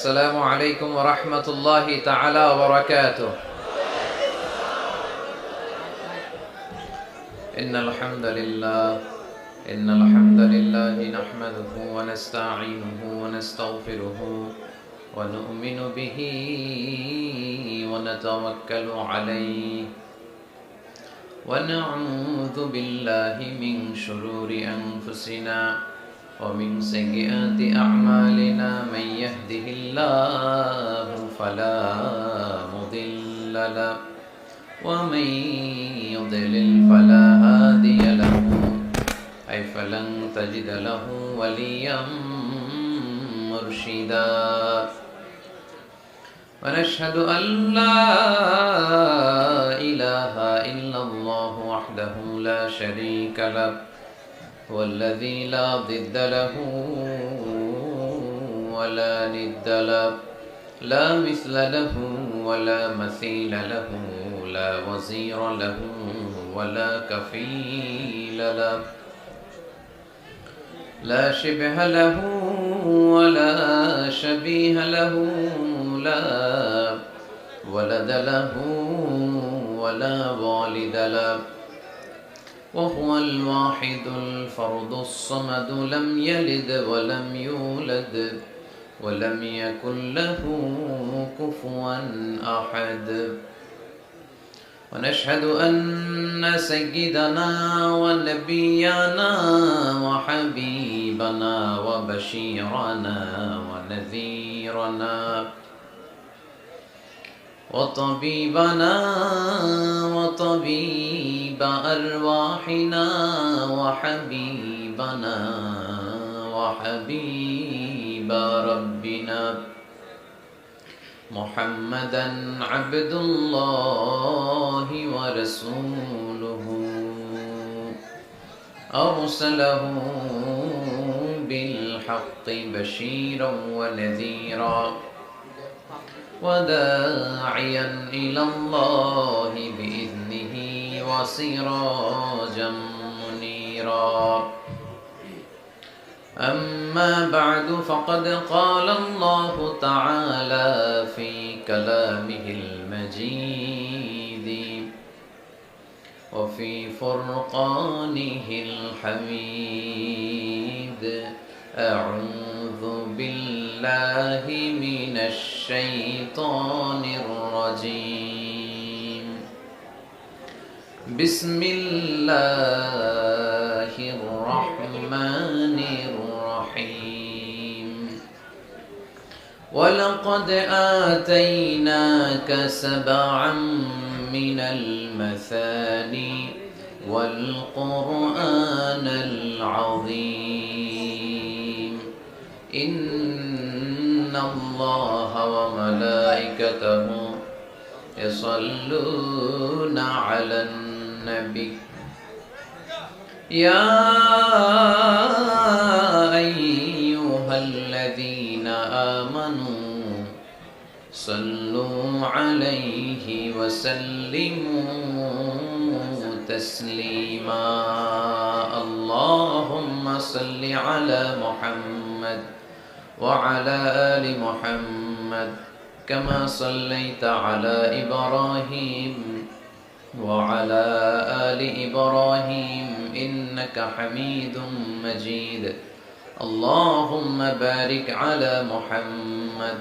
السلام عليكم ورحمة الله تعالى وبركاته. إن الحمد لله نحمده ونستعينه ونستغفره ونؤمن به ونتوكل عليه ونعوذ بالله من شرور أنفسنا ومن سيئات أعمالنا. من يهده الله فلا مضل له ومن يضلل فلا هادي له أي فلن تجد له وليا مرشدا. ونشهد أن لا إله إلا الله وحده لا شريك له والذي لا ضد له ولا ند له لا مثل له ولا مثيل له لا وزير له ولا كفيل له لا شبه له ولا شبيه له لا ولد له ولا والد له وهو الواحد الفرد الصمد لم يلد ولم يولد ولم يكن له كفوا أحد. ونشهد أن سيدنا ونبينا وحبيبنا وبشيرنا ونذيرنا وطبيبنا وطبيب أرواحنا وحبيبنا وحبيب ربنا محمدا عبد الله ورسوله أرسله بالحق بشيرا ونذيرا وداعيا إلى الله بإذنه وسراجا منيرا. أما بعد فقد قال الله تعالى في كلامه المجيد وفي فرقانه الحميد. أعوذ بالله من الشيطان الرجيم. بسم الله الرحمن الرحيم. ولقد آتيناك سبعا من المثاني والقرآن العظيم. إن الله وملائكته يصلون على النبي يا أيها الذين آمنوا صلوا عليه وسلموا تسليما. اللهم صل على محمد وعلى آل محمد كما صليت على إبراهيم وعلى آل إبراهيم إنك حميد مجيد. اللهم بارك على محمد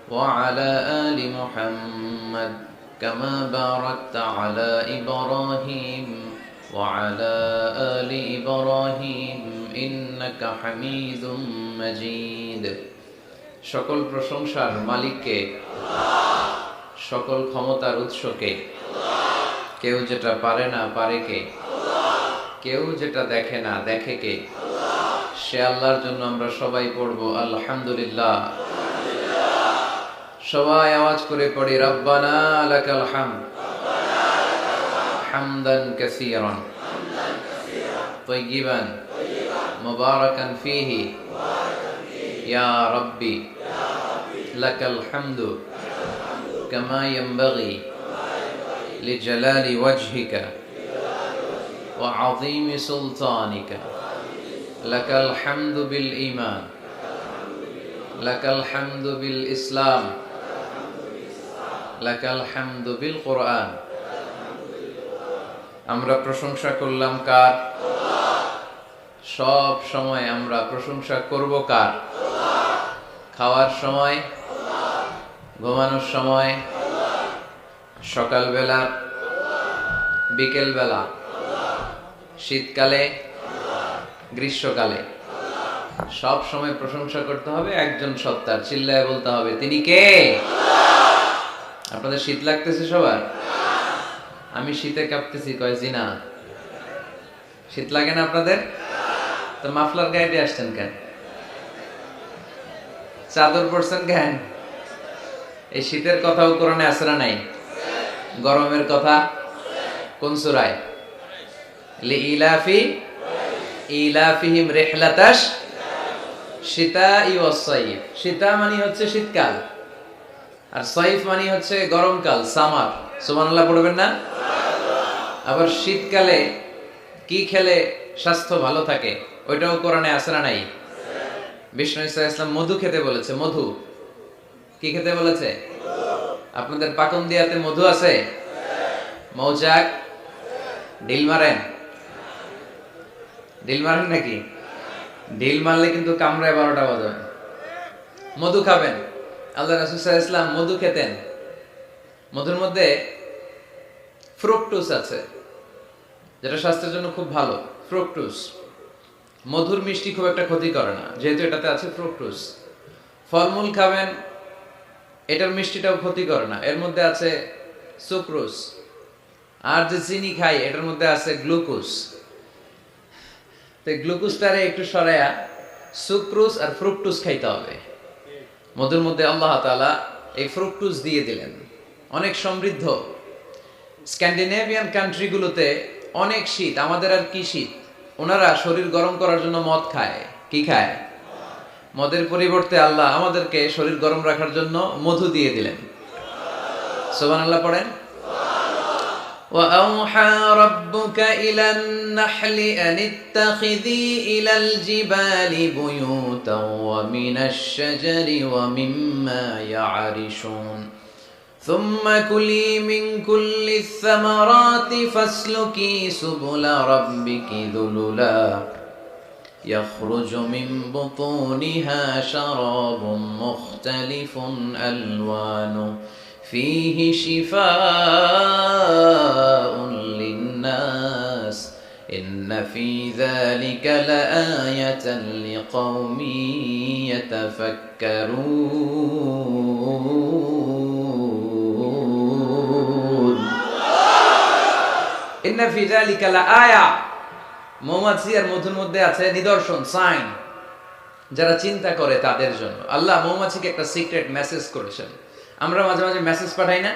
وعلى آل محمد كما باركت على إبراهيم وعلى آل إبراهيم إنك حميد مجيد. সকল প্রশংসার মালিককে, সকল ক্ষমতার উৎসকে। কেউ যেটা পারে না পারে কে? কেউ যেটা দেখে না দেখে কে? সে আল্লাহর জন্য আমরা সবাই পড়ব আলহামদুলিল্লাহ। সবাই আওয়াজ করে পড়ি রব্বানা লাকাল হামদ হামদান কাসীরান তাইয়িবান মুবারাকান ফীহি ইয়া রাব্বি লাকাল হামদু কামা ইয়ানবাগি লিজালালি ওয়াজহিকা ওয়া আযীমি সুলতানিকা লাকাল হামদু বিল ঈমান লাকাল হামদু বিল ইসলাম, লাকাল হামদু বিল কোরআন। আমরা প্রশংসা করলাম কার? সব সময় আমরা প্রশংসা করব কার? খাওয়ার সময়, ঘুমানোর সময়, সকালবেলা, বিকেলবেলা, শীতকালে, গ্রীষ্মকালে, সব সময় প্রশংসা করতে হবে একজন সত্তার। চিল্লায় বলতে হবে, তিনি কে? আপনাদের শীত লাগতেছে সবার? আমি শীতে কাঁপতেছি, কয় জিনা। শীত লাগে না আপনাদের? তো মাফলার গায়ে দিয়ে আসছেন কেন? চাদর পরছেন কেন? এই শীতের কথাও কোরআনে আছে না নাই? গরমের কথা কোন সূরায়? লিইলাফি ইলাফিহিম রিহলাতাশ শিতাই ওয়াস সাইফ। শীতা মানে হচ্ছে শীতকাল, আর সাইফ মানে হচ্ছে গরমকাল, সামার। সুবহানাল্লাহ পড়বেন না? আবার শীতকালে কি খেলে স্বাস্থ্য ভালো থাকে ওইটাও কোরআনে আছে না নাই? বিষ্ণু ইসলাম মধু খেতে বলেছে। মধু কি খেতে বলেছে? আপনাদের পাকন দিয়াতে মধু আছে? মৌচাক ঢিল মারেন? ঢিল মারেন নাকি? ঢিল মারলে কিন্তু কামড়ায় 12টা বাজাবে। মধু খাবেন। আল্লাহ রাসূল সাল্লাল্লাহু আলাইহি ওয়াসাল্লাম মধু খেতেন। মধুর মধ্যে ফ্রুকটোজ আছে, যেটা স্বাস্থ্যের জন্য খুব ভালো। ফ্রুকটোজ, মধুর মিষ্টি খুব একটা ক্ষতি করে না, যেহেতু এটাতে আছে ফ্রুকটোজ। ফলমূল খাবেন, এটার মিষ্টিটাও ক্ষতি করে না, এর মধ্যে আছে সুক্রোজ। আর যে চিনি খাই এটার মধ্যে আছে গ্লুকোজ। তো গ্লুকোজটারে একটু সরায়া সুক্রোজ আর ফ্রুকটোজ খাইতে হবে। মধুর মধ্যে আল্লাহ তাআলা এই ফ্রুকটোজ দিয়ে দিলেন, অনেক সমৃদ্ধ। স্ক্যান্ডিনেভিয়ান কান্ট্রিগুলোতে অনেক শীত, আমাদের আর কি শীত? ওনারা শরীর গরম করার জন্য মদ খায়। কি খায়? মদের পরিবর্তে আল্লাহ আমাদেরকে শরীর গরম রাখার জন্য মধু দিয়ে দিলেন। সুবহানাল্লাহ পড়েন। وَأَوْحَى رَبُّكَ إِلَى النَّحْلِ أَنِ اتَّخِذِي إِلَى الْجِبَالِ بُيُوتًا وَمِنَ الشَّجَرِ وَمِمَّا يَعْرِشُونَ ثُمَّ كُلِي مِنْ كُلِّ الثَّمَرَاتِ فَاسْلُكِي سُبُلَ رَبِّكِ ذُلُلًا يَخْرُجُ مِنْ بُطُونِهَا شَرَابٌ مُخْتَلِفٌ أَلْوَانُهُ فِيهِ شِفَاءٌ لِلنَّاسِ إِنَّ فِي ذَلِكَ لَآيَةً لِقَوْمٍ يَتَفَكَّرُونَ إِنَّ فِي ذَلِكَ لَآيَةً। মৌমাছি আর মধুর মধ্যে আছে নিদর্শন, সাইন, যারা চিন্তা করে তাদের জন্য। আল্লাহ মৌমাছিকে একটা সিক্রেট মেসেজ করেছেন। আমরা মাঝে মাঝে মেসেজ পাঠাই না?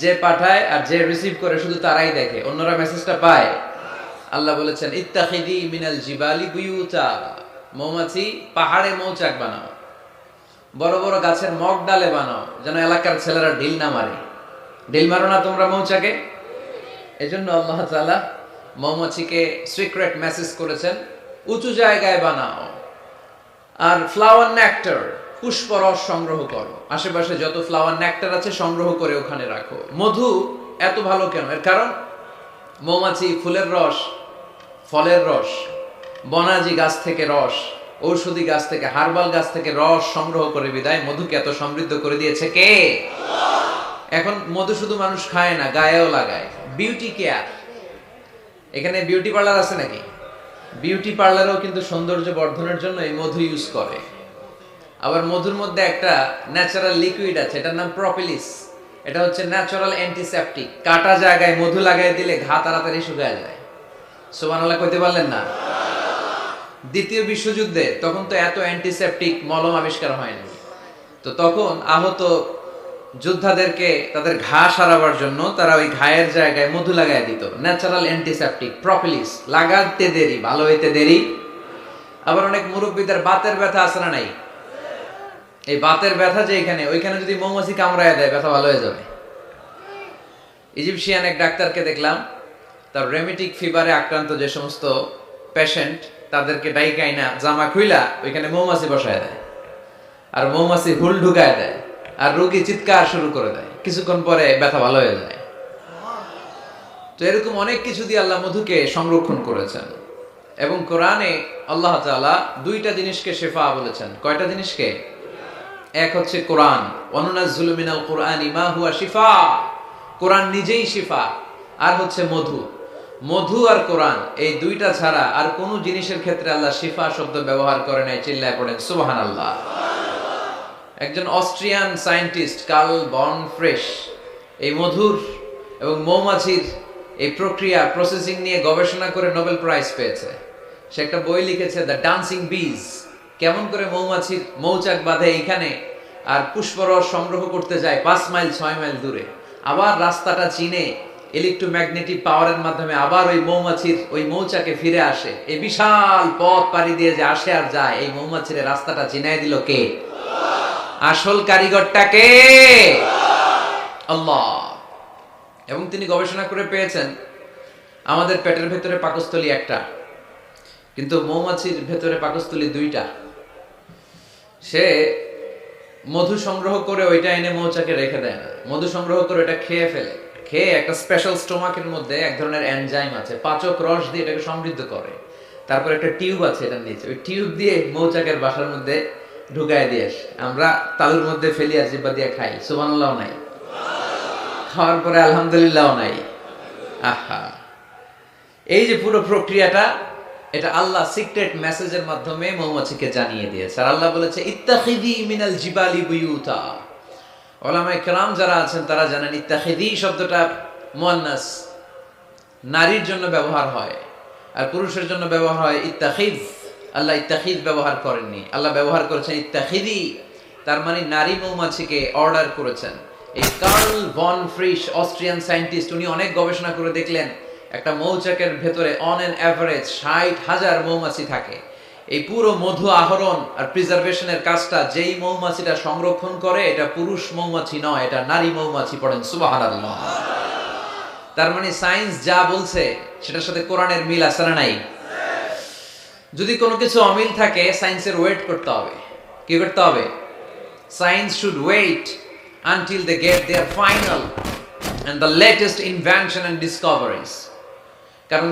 যে পাঠায় আর যে রিসিভ করে শুধু তারাই দেখে, অন্যরা মেসেজটা পায়। আল্লাহ বলেছেন ইত্তাখিদি মিনাল জিবালি বুয়ুতা, মৌমাছি পাহাড়ে মৌচাক বানাও, বড় বড় গাছের মগ ডালে বানাও, যেন এলাকার ছেলেরা ঢিল না মারে। ঢিল মারো না তোমরা মৌচাকে। এজন্য আল্লাহ তাআলা মৌমাছিকে সিক্রেট মেসেজ করেছেন, উঁচু জায়গায় বানাও। আর ফ্লাওয়ার নেক্টার, পুষ্পরস সংগ্রহ করো, আশেপাশে যত ফ্লাওয়ার নেক্টার আছে সংগ্রহ করে ওখানে রাখো। মধু এত ভালো কেন? এর কারণ মৌমাছি ফুলের রস, ফলের রস, বনাজি গাছ থেকে রস, ঔষধি গাছ থেকে, হার্বাল গাছ থেকে রস সংগ্রহ করে বিদায় মধুকে এত সমৃদ্ধ করে দিয়েছে কে? এখন মধু শুধু মানুষ খায় না, গায়েও লাগায়। বিউটি কেয়ার, এখানে বিউটি পার্লার আছে নাকি? বিউটি পার্লারও কিন্তু সৌন্দর্য বর্ধনের জন্য এই মধু ইউজ করে। আবার মধুর মধ্যে একটা ন্যাচারাল লিকুইড আছে, এটার নাম প্রপিলিস। এটা হচ্ছে ন্যাচারাল অ্যান্টিসেপটিক। কাটা জায়গায় মধু লাগাই দিলে ঘা তাড়াতাড়ি শুকায় যায়। সুবহানাল্লাহ কইতে পারলেন না? দ্বিতীয় বিশ্বযুদ্ধে তখন তো এত অ্যান্টিসেপটিক মলম আবিষ্কার হয়নি, তো তখন আহত যোদ্ধাদেরকে তাদের ঘা সারাবার জন্য তারা ওই ঘায়ের জায়গায় মধু লাগাই দিত। ন্যাচারাল অ্যান্টিসেপটিক প্রপিলিস, লাগাতে দেরি ভালো হইতে দেরি। আবার অনেক মুরব্বীদের বাতের ব্যথা আছে না নাই? এই বাতের ব্যথা যে এখানে, ওইখানে যদি মৌমাছি কামড়ায় দেয় ব্যথা ভালো হয়ে যাবে। ইজিপশিয়ান এক ডাক্তারকে দেখলাম, তার রেমেটিক ফিভারে আক্রান্ত যে সমস্ত পেশেন্ট তাদেরকে ডাইকাইনা জামা খুইলা ওইখানে মৌমাছি বসায় দেয়। আর মৌমাছি হুল ঢুকায় দেয়, আর রোগী চিৎকার শুরু করে দেয়, কিছুক্ষণ পরে ব্যথা ভালো হয়ে যায়। তো এরকম অনেক কিছু দিয়ে আল্লাহ মধুকে সংরক্ষণ করেছেন। এবং কোরআনে আল্লাহ তাআলা দুইটা জিনিসকে শিফা বলেছেন। কয়টা জিনিসকে? এক হচ্ছে কোরআন, ওয়ানুনাজ্জিলু মিনাল কুরআনি মা হুয়া শিফা, কোরআন নিজেই শিফা। আর হচ্ছে মধু। মধু আর কোরআন এই দুইটা ছাড়া আর কোনো জিনিসের ক্ষেত্রে আল্লাহ শিফা শব্দ ব্যবহার করে নাই। চিল্লায় পড়েন সুবহানাল্লাহ। একজন অস্ট্রিয়ান সায়েন্টিস্ট কার্ল বন ফ্রেশ এই মধুর এবং মৌমাছির এই প্রক্রিয়া প্রসেসিং নিয়ে গবেষণা করে নোবেল প্রাইজ পেয়েছে। সে একটা বই লিখেছে, দ্য ডান্সিং বিজ, কেমন করে মৌমাছির মৌচাক বাঁধে এইখানে আর পুষ্পরস সংগ্রহ করতে যায় 5 মাইল 6 মাইল দূরে, আবার রাস্তাটা চিনে ইলেকট্রোম্যাগনেটিক পাওয়ারের মাধ্যমে আবার ওই মৌমাছির ওই মৌচাকে ফিরে আসে। এই বিশাল পথ পাড়ি দিয়ে যে আসে আর যায়, এই মৌমাছির রাস্তাটা চিনাই দিল কে? আসল কারিগরটা কে? আল্লাহ। এবং তিনি গবেষণা করে পেয়েছেন আমাদের পেটের ভেতরে পাকস্থলী একটা, কিন্তু মৌমাছির ভেতরে পাকস্থলী দুইটা। সে মধু সংগ্রহ করে ওইটা এনে মৌচাকে রেখে দেয় না, মধু সংগ্রহ করে ওটা খেয়ে ফেলে। খেয়ে একটা স্পেশাল স্টোমাকের মধ্যে এক ধরনের এনজাইম আছে, পাচক রস দিয়ে এটাকে সমৃদ্ধ করে। তারপর একটা টিউব আছে এটার নিচে, ওই টিউব দিয়ে মৌচাকের বাসার মধ্যে ঢুকায় দিয়ে আসে। আমরা তালুর মধ্যে ফেলি আর জিব্বা দিয়ে খাই, সুবহানাল্লাহ নাই, খাওয়ার পরে আলহামদুলিল্লাহ নাই। আহা, এই যে পুরো প্রক্রিয়াটা, এটা আল্লাহ সিক্রেট মেসেজের মাধ্যমে মৌমাছিকে জানিয়ে দিয়েছে। আর আল্লাহ বলেছে ইত্তাখিযি মিনাল জিবালি বুয়ুতা। উলামায়ে কেরাম যারা আছেন তারা জানেন ইত্তাখিযি শব্দটা মুয়ান্নাস, নারীর জন্য ব্যবহার হয়, আর পুরুষের জন্য ব্যবহার হয় ইত্তাখিজ। আল্লাহ ইত্তাখিজ ব্যবহার করেননি, আল্লাহ ব্যবহার করেছেন ইত্তাখিযি। তার মানে নারী মৌমাছিকে অর্ডার করেছেন। এই Karl von Frisch Austrian scientist, উনি অনেক গবেষণা করে দেখলেন একটা মৌচাকের ভেতরে অন এন অ্যাভারেজ 60,000 মৌমাছি থাকে। এই পুরো মধু আহরণ আর প্রিজার্ভেশনের কাজটা যেই মৌমাছিটা সংরক্ষণ করে, এটা পুরুষ মৌমাছি নয়, এটা নারী মৌমাছি। পড়েন সুবহানাল্লাহ। তার মানে সায়েন্স যা বলছে সেটার সাথে কোরআনের মিল আছে না নাই? যদি কোনো কিছু অমিল থাকে, সায়েন্সের ওয়েট করতে হবে। কি করতে হবে? Science should wait until they get their final and the latest invention and discoveries. কারণ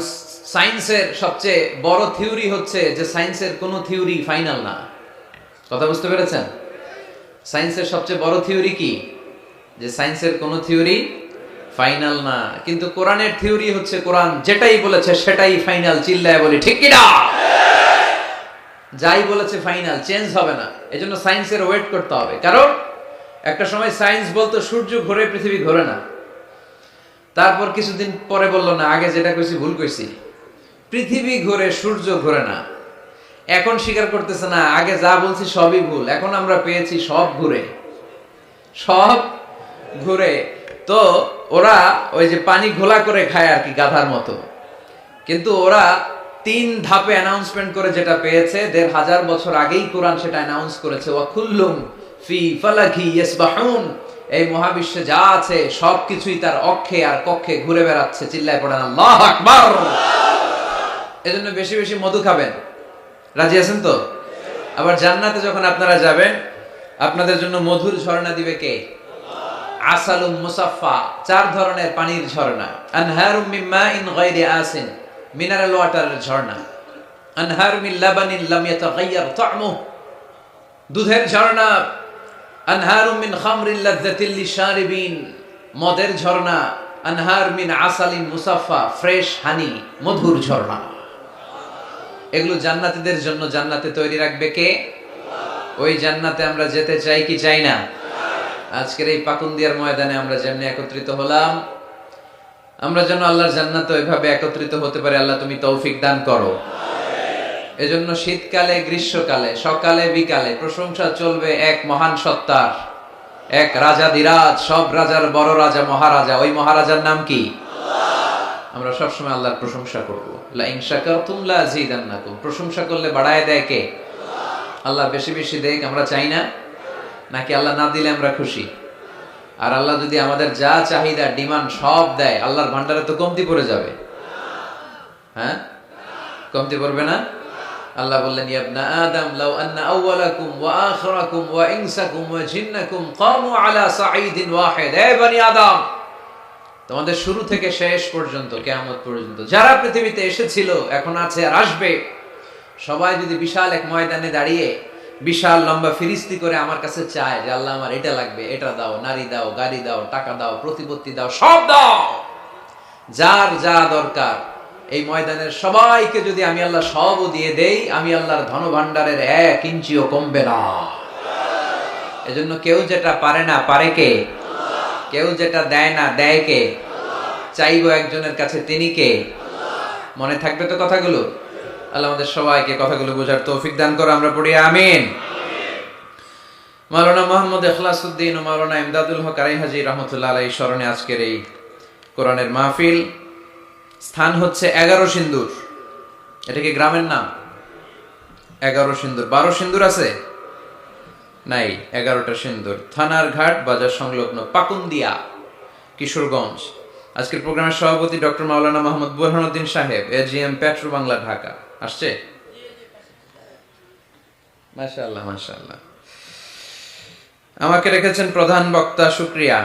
সায়েন্সের সবচেয়ে বড় থিওরি হচ্ছে যে সায়েন্সের কোনো থিওরি ফাইনাল না। কথা বুঝতে পেরেছেন? সায়েন্সের সবচেয়ে বড় থিওরি কি? যে সায়েন্সের কোনো থিওরি ফাইনাল না। কিন্তু কোরআনের থিওরি হচ্ছে কোরআন যেটাই বলেছে সেটাই ফাইনাল। চিল্লায় বলি ঠিক কি না? যাই বলেছে ফাইনাল, চেঞ্জ হবে না। এজন্য সায়েন্সের ওয়েট করতে হবে। কারণ একটা সময় সায়েন্স বলতো সূর্য ঘোরে, পৃথিবী ঘোরে না। তারপর কিছুদিন পরে বললো না, আগে যেটা কইছি ভুল কইছি, পৃথিবী ঘোরে, সূর্য ঘোরে না। এখন স্বীকার করতেছে না, আগে যা বলছি সবই ভুল। এখন আমরা পেয়েছি সব ঘুরে, সব ঘুরে। তো ওরা ওই যে পানি ঘোলা করে খায় আর কি, গাধার মতো। কিন্তু ওরা 3 ধাপে অ্যানাউন্সমেন্ট করে যেটা পেয়েছে, 1500 বছর আগেই কোরআন সেটা অ্যানাউন্স করেছে। ওয়া কুল্লুম ফি ফালাকি ইয়াসবাহুন। এই মহাবিশ্বে যা আছে সবকিছুই তার অক্ষে আর কক্ষে ঘুরে বেড়াচ্ছে। চিল্লায় পড়েন আল্লাহু আকবার। এজন্য বেশি বেশি মধু খাবেন। রাজি আছেন তো? আবার জান্নাতে যখন আপনারা যাবেন, আপনাদের জন্য মধুর ঝর্ণা দিবে কে? আসালুম মুসাফফা, 4 ধরনের পানির ঝর্ণা। আনহারুম মিন মাইন গায়রি আসিন, মিনারেল ওয়াটারের ঝর্ণা। আনহার মিন লাবানিন লাম ইয়াতাগায়্যার তা'মুহু, দুধের ঝর্ণা। আনহারুম মিন খামরিন লাযযাতিল লিশারিবিন, মদের ঝর্ণা। আনহার মিন আসালিন মুসাফফা, ফ্রেশ হানি, মধুর ঝর্ণা। এগুলো জান্নাতীদের জন্য জান্নাতে তৈরি রাখবে কে? ওই জান্নাতে আমরা যেতে চাই কি চাই না? আজকের এই পাকুন্দিয়ার ময়দানে আমরা যেমনি একত্রিত হলাম, আমরা যেন আল্লাহর জান্নাতে ওইভাবে একত্রিত হতে পারি। আল্লাহ তুমি তৌফিক দান করো। এজন্য শীতকালে, গ্রীষ্মকালে, সকালে বিকালে প্রশংসা চলবে এক মহান সত্তার, এক রাজাধিরাজ, সব রাজার বড় রাজা, মহারাজা। ওই মহারাজার নাম কি? আমরা সবসময় আল্লাহর প্রশংসা করবো। লা ইন শাকারতুম লা আযীদান্নাকুম। প্রশংসা করলে বাড়ায় দেয় কে? আল্লাহ বেশি বেশি দেখ আমরা চাই না, নাকি আল্লাহ না দিলে আমরা খুশি? আর আল্লাহ যদি আমাদের যা চাহিদা, ডিমান্ড সব দেয়, আল্লাহর ভান্ডারে তো কমতি পড়ে যাবে। হ্যাঁ, কমতি পড়বে না? আল্লাহ বললেন, ইয়া ইবনা আদম লাউ আন্না আউওয়ালাকুম ওয়া আখিরাকুম ওয়া ইনসাকুম ওয়া জিন্নাকুম কামু আলা সাঈদিন ওয়াহিদ। হে বনি আদম, তোমাদের শুরু থেকে শেষ পর্যন্ত, কিয়ামত পর্যন্ত যারা পৃথিবীতে এসেছিল, এখন আছে আর আসবে, সবাই যদি বিশাল এক ময়দানে দাঁড়িয়ে বিশাল লম্বা ফিরিস্তি করে আমার কাছে চায় যে আল্লাহ আমার এটা লাগবে, এটা দাও, নারী দাও, গাড়ি দাও, টাকা দাও, প্রতিপত্তি দাও, সব দাও, যার যা দরকার, এই ময়দানের সবাইকে যদি আমি আল্লাহ সবও দিয়ে দেই, আমি আল্লাহর ধনভাণ্ডারের 1 ইঞ্চিও কমবে না। এজন্য কেউ যেটা পারে না, পারে কে? কেউ যেটা দেয় না, দেয় কে? চাইবো একজনের কাছে, তিনি কে? মনে থাকবে তো কথাগুলো? আল্লাহ আমাদের সবাইকে কথাগুলো বোঝার তৌফিক দান করো, আমরা পড়ি আমিন। মাওলানা মুহাম্মদ ইখলাসউদ্দিন ও মাওলানা ইমদাদুল হক আরাই হাজী রাহমাতুল্লাহ আলাইহি স্মরণে আজকের এই কোরআনের মাহফিল। স্থান হচ্ছে 11 সিন্দুর। এটা কি গ্রামের নাম? 11 সিন্দুর। 12 সিন্দুর আছে? নাই, 11টা সিন্দুর। থানার ঘাট বাজার সংলগ্ন পাকুন্দিয়া, কিশোরগঞ্জ। আজকের প্রোগ্রামের সভাপতি ডক্টর মাওলানা মোহাম্মদ বুরহানুদ্দিন সাহেব, এজিএম পেট্রো বাংলা, ঢাকা। আসছে? মাশাআল্লাহ, মাশাআল্লাহ। আমাকে রেখেছেন প্রধান বক্তা, শুকরিয়া।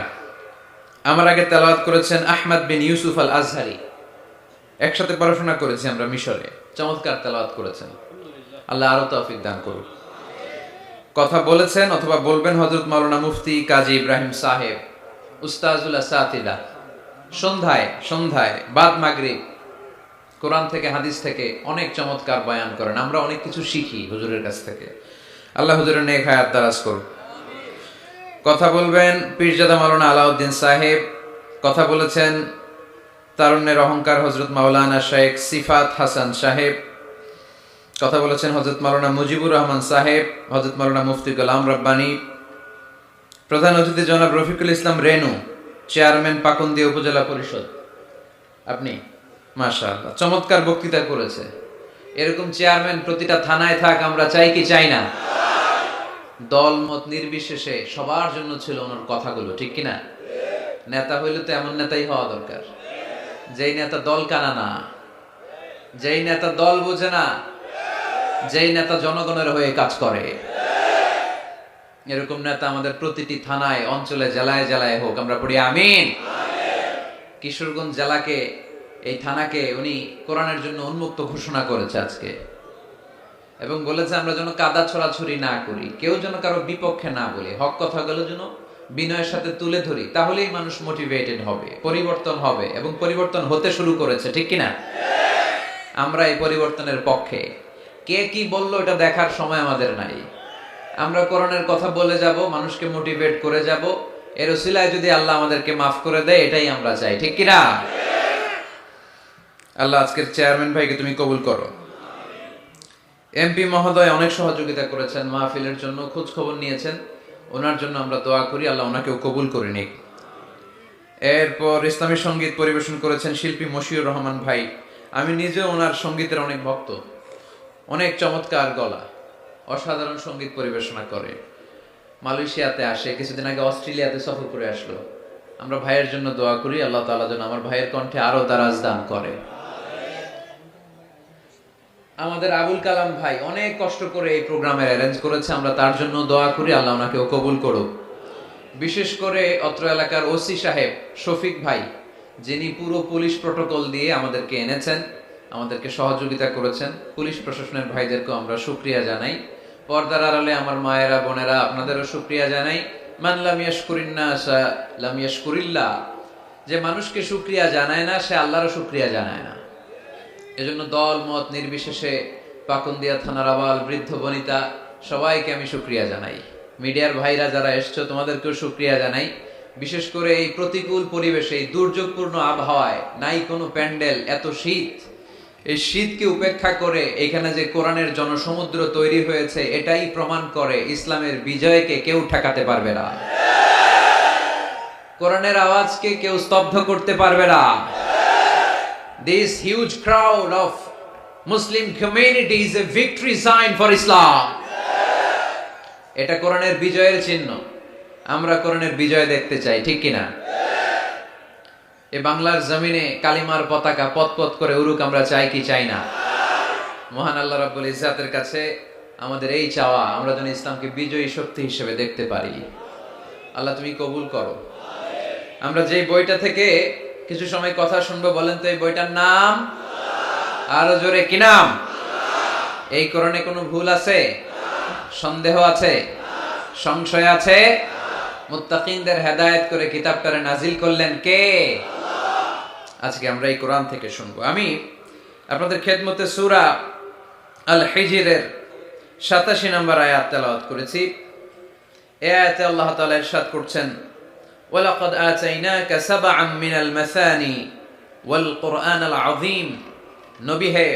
আমার আগে তেলাওয়াত করেছেন আহমদ বিন ইউসুফ আল আজহারি। একসাথে পড়াশোনা করেছি আমরা মিশরে। চমৎকার তেলাওয়াত করেছেন, আল্লাহ আরো তৌফিক দান করুন। কথা বলেছেন অথবা বলবেন হযরত মাওলানা মুফতি কাজী ইব্রাহিম সাহেব, উস্তাজুল আসাতিলা। সন্ধ্যায় বাদ মাগরিব কোরআন থেকে, হাদিস থেকে অনেক চমৎকার বয়ান করেন। আমরা অনেক কিছু শিখি হুজুরের কাছ থেকে। আল্লাহ হুজুরের নেক হায়াত দারাজ করুন। কথা বলবেন পীরজাদা মাওলানা আলাউদ্দিন সাহেব। কথা বলেছেন তারুণ্যের অহংকার হযরত মাওলানা শেখ সিফাত হাসান সাহেব। কথা বলেছেন হযরত মাওলানা মুজিবুর রহমান সাহেব, হযরত মাওলানা মুফতি গোলাম রব্বানী। প্রধান অতিথি জনাব রফিকুল ইসলাম রেনু, চেয়ারম্যান পাকুন্দিয়া উপজেলা পরিষদ। আপনি মাশাআল্লাহ চমৎকার বক্তৃতা করেছে। এরকম চেয়ারম্যান প্রতিটা থানায় থাক, আমরা চাই কি চাই না? দল মত নির্বিশেষে সবার জন্য ছিল ওনার কথাগুলো, ঠিক কিনা? নেতা হইলে তো এমন নেতাই হওয়া দরকার, যেই নেতা দল কানা না, যেই নেতা দল বোঝে না, যেই নেতা জনগণের হয়ে কাজ করে। এরকম নেতা আমাদের প্রতিটি থানায়, অঞ্চলে, জেলায় জেলায় হোক, আমরা পড়ি আমিন। কিশোরগঞ্জ জেলাকে, এই থানাকে উনি কোরআনের জন্য উন্মুক্ত ঘোষণা করেছে আজকে, এবং বলেছে আমরা যেন কাদা ছড়াছড়ি না করি, কেউ যেন কারো বিপক্ষে না বলি, হক কথাগুলো যেন বিনয়ের সাথে তুলে ধরি, তাহলেই মানুষ মোটিভেটেড হবে, পরিবর্তন হবে, এবং পরিবর্তন হতে শুরু করেছে, ঠিক কিনা? আমরা এই পরিবর্তনের পক্ষে। কে কি বললো এটা দেখার সময় আমাদের নাই। আমরা কোরআনের কথা বলে যাব, মানুষকে মোটিভেট করে যাব, এর ওসিলায় যদি আল্লাহ আমাদেরকে মাফ করে দেয়, এটাই আমরা চাই, ঠিক কিনা? আল্লাহ আজকের চেয়ারম্যান ভাইকে তুমি কবুল করো। এমপি মহোদয় অনেক সহযোগিতা করেছেন, মাহফিলের জন্য খোঁজ খবর নিয়েছেন, ওনার জন্য আমরা দোয়া করি, আল্লাহ ওনাকেও কবুল করে নিক। এরপর ইসলামী সঙ্গীত পরিবেশন করেছেন শিল্পী মশিউর রহমান ভাই। আমি নিজেও ওনার সঙ্গীতের অনেক ভক্ত। অনেক চমৎকার গলা, অসাধারণ সঙ্গীত পরিবেশনা করে। মালয়েশিয়াতে আসে, কিছুদিন আগে অস্ট্রেলিয়াতে সফর করে আসলো। আমরা ভাইয়ের জন্য দোয়া করি, আল্লাহ তাআলা যেন আমার ভাইয়ের কণ্ঠে আরো দারাজ দান করে। আমাদের আবুল কালাম ভাই অনেক কষ্ট করে এই প্রোগ্রামের অ্যারেঞ্জ করেছে, আমরা তার জন্য দোয়া করি, আল্লাহ ওনাকেও কবুল করুক। বিশেষ করে অত্র এলাকার ওসি সাহেব শফিক ভাই, যিনি পুরো পুলিশ প্রটোকল দিয়ে আমাদেরকে এনেছেন, আমাদেরকে সহযোগিতা করেছেন। পুলিশ প্রশাসনের ভাইদেরকেও আমরা শুকরিয়া জানাই। পর্দার আড়ালে আমার মায়েরা, বোনেরা, আপনাদেরও শুকরিয়া জানাই। মান লাম ইয়াশকুরিন নাস লাম ইয়াশকুরিল্লাহ। যে মানুষকে শুকরিয়া জানায় না, সে আল্লাহরও শুকরিয়া জানায় না। এজন্য দল মত নির্বিশেষে পাকুন্দিয়া থানার আবাল, বৃদ্ধ বনিতা, সবাইকে আমি শুকরিয়া জানাই। মিডিয়ার ভাইরা যারা এসছো, তোমাদেরকেও শুকরিয়া জানাই। বিশেষ করে এই প্রতিকূল পরিবেশে, এই দুর্যোগপূর্ণ আবহাওয়ায়, নাই কোনো প্যান্ডেল, এত শীত, এই শীতকে উপেক্ষা করে এখানে যে কোরআনের জনসমুদ্র তৈরি হয়েছে, এটাই প্রমাণ করে ইসলামের বিজয়কে কেউ ঠেকাতে পারবে না, কোরআনের আওয়াজকে কেউ স্তব্ধ করতে পারবে না। This huge crowd of Muslim community is a victory sign for Islam. এটা কোরআনের বিজয়ের চিহ্ন। আমরা কোরআনের বিজয় দেখতে চাই, ঠিক কিনা? এ বাংলার জমিনে কালিমার পতাকা পতপত করে উড়ুক, আমরা চাই কি চাই না? মহান আল্লাহ রাব্বুল ইজ্জাতের কাছে আমাদের এই চাওয়া, আমরা যেন ইসলামকে বিজয়ী শক্তি হিসেবে দেখতে পারি। আল্লাহ তুমি কবুল করো। আমরা যে বইটা থেকে কিছু সময় কথা শুনবো, বলেন তো এই বইটার নাম? আরো জোরে, কি নাম? এই কোরআনে কোনো ভুল আছে? সন্দেহ আছে? সংশয় আছে? মুত্তাকিনদের হেদায়েত করে কিতাবটারে নাজিল করলেন কে? আজকে আমরা এই কোরআন থেকে শুনবো। আমি আপনাদের খেদমতে সূরা আল হিজরের 87 নম্বর আয়াত তেলাওয়াত করেছি। এই আয়াতে আল্লাহ তাআলা ইরশাদ করছেন, ওয়ালাকাদ আতাইনাকা সাবআম মিনাল মাসানি ওয়াল কুরআনাল আযীম। নবী হে,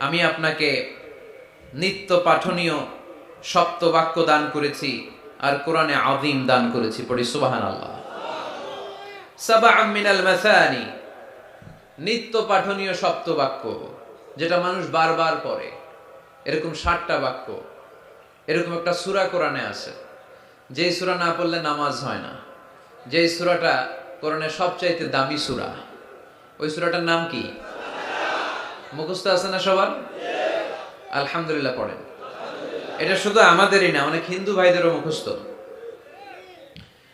আমি আপনাকে নিত্য পাঠনীয় সপ্ত বাক্য দান করেছি আর কোরআনে আযীম দান করেছি। পড়ি সুবহানাল্লাহ। সাবআম মিনাল মাসানি, নিত্য পাঠনীয় সপ্ত বাক্য, যেটা মানুষ বারবার পড়ে, এরকম 60টা বাক্য। এরকম একটা সূরা কোরআনে আছে, যেই সূরা না পড়লে নামাজ হয় না। যেই সূরাটা কোরআনের সবচাইতে দামি সূরা, ওই সূরাটার নাম কি? মুখস্থ আছে না সবার? আলহামদুলিল্লাহ পড়েন। এটা শুধু আমাদেরই না, অনেক হিন্দু ভাইদেরও মুখস্থ।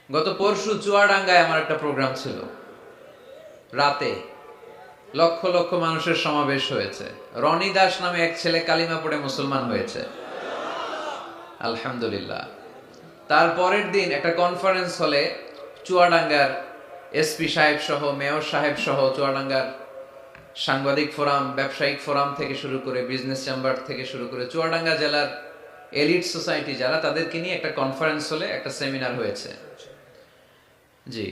গত পরশু চুয়াডাঙ্গায় আমার একটা প্রোগ্রাম ছিল, রাতে লক্ষ লক্ষ মানুষের সমাবেশ হয়েছে। রনি দাস নামে এক ছেলে কালিমা পড়ে মুসলমান হয়েছে, আলহামদুলিল্লাহ। তারপরের দিন একটা কনফারেন্স হলে চুয়াডাঙ্গার এসপি সাহেব সহ, মেয়র সাহেব সহ, চুয়াডাঙ্গার সাংবাদিক ফোরাম, ব্যবসায়িক ফোরাম থেকে শুরু করে, বিজনেস চেম্বার থেকে শুরু করে, চুয়াডাঙ্গা জেলার এলিট সোসাইটি যারা, তাদেরকে নিয়ে একটা কনফারেন্স হলে একটা সেমিনার হয়েছে, জি,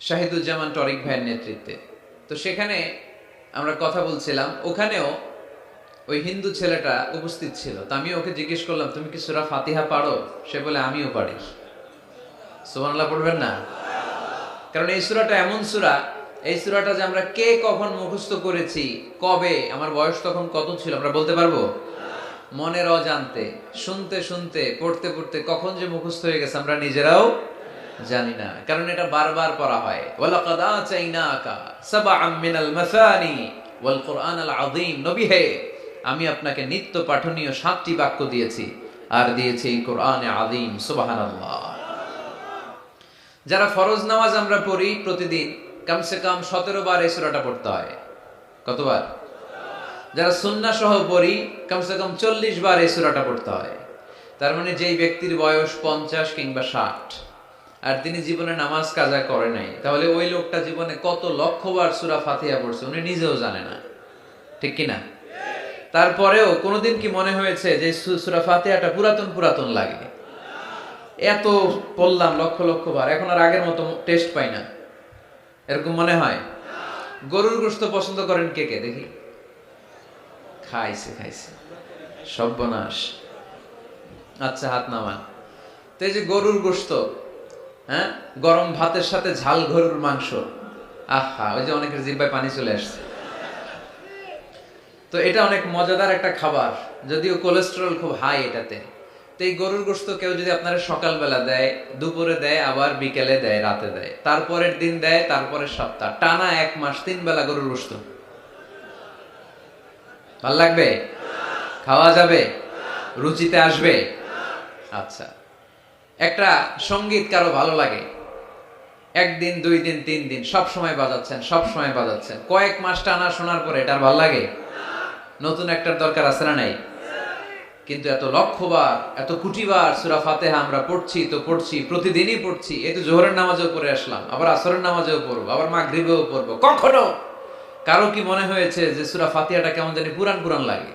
শাহিদুজ্জামান টরিক ভাইয়ের নেতৃত্বে। তো সেখানে আমরা কথা বলছিলাম, ওখানেও ওই হিন্দু ছেলেটা উপস্থিত ছিল। তো আমি ওকে জিজ্ঞেস করলাম, তুমি কি সূরা ফাতিহা পারো? সে বলে, আমিও পারি। সুবহানাল্লাহ পড়বেন না? কারণ এই সূরাটা এমন সূরা, এই সূরাটা যে আমরা কে কখন মুখস্থ করেছি, কবে, আমার বয়স তখন কত ছিল, আমরা বলতে পারবো? মনের অজান্তে, শুনতে শুনতে, পড়তে পড়তে কখন যে মুখস্থ হয়ে গেছে আমরা নিজেরাও জানি না। কারণ এটা বারবার পড়া হয়। ওয়ালাকাদ আতাইনাকা সাবআম মিনাল মাসানি ওয়াল কুরআনাল আযীম। নবী হে, আমি আপনাকে নিত্য পাঠনীয় 7টি বাক্য দিয়েছি, আর দিয়েছি এই কোরআনে আযীম। সুবহানাল্লাহ। যারা ফরজ নামাজ আমরা পড়ি প্রতিদিন, কমসে কম 17 বার এই সূরাটা পড়তে হয়। কতবার? যারা সুন্নাহ সহ পড়ি, কমসে কম 40 বার এই সূরাটা পড়তে হয়। তার মানে যেই ব্যক্তির বয়স 50 কিংবা 60 আর তিনি জীবনে নামাজ কাজা করে নাই, তাহলে ওই লোকটা জীবনে কত লক্ষবার সূরা ফাতিহা পড়ছে উনি নিজেও জানে না, ঠিক কি না? তারপরেও কোনোদিন কি মনে হয়েছে যে সূরা ফাতিহাটা পুরাতন পুরাতন লাগে? এত পড়লাম লক্ষ লক্ষ বার, এখন আর আগের মতো টেস্ট পাই না, এরকম মনে হয়? গরুর গোশত পছন্দ করেন কে কে দেখি? খাইছে খাইছে, সর্বনাশ। আচ্ছা, হাত নামান। তো এই যে গরুর গোশত, হ্যাঁ, গরম ভাতের সাথে ঝাল গরুর মাংস, আহা, ওই যে অনেকের জিহ্বায় পানি চলে আসছে। তো এটা অনেক মজাদার একটা খাবার, যদিও কোলেস্টেরল খুব হাই এটাতে। তো এই গরুর গোশত কেউ যদি আপনারা সকালবেলা দেয়, দুপুরে দেয়, আবার বিকেলে দেয়, রাতে দেয়, তারপরের দিন দেয়, তারপরের সপ্তাহ, টানা 1 মাস 3 বেলা গরুর গোশত, ভাল লাগবে? খাওয়া যাবে? রুচিতে আসবে? আচ্ছা, একটা সঙ্গীত কারো ভালো লাগে, 1 দিন 2 দিন 3 দিন সব সময় বাজাচ্ছেন, সব সময় বাজাচ্ছেন, কয়েক মাস টানা শোনার পরে এটার ভালো লাগে? নতুন একটার দরকার আছে না নাই? কিন্তু এত লক্ষবার, এত কোটিবার সূরা ফাতিহা আমরা পড়ছি তো পড়ছি, প্রতিদিনই পড়ছি। এই তো জোহরের নামাজেও পড়ে আসলাম, আবার আসরের নামাজেও পড়বো, আবার মাগরিবেও পড়বো। কখনো কারো কি মনে হয়েছে যে সূরা ফাতিহাটা কেমন জানি পুরান পুরান লাগে?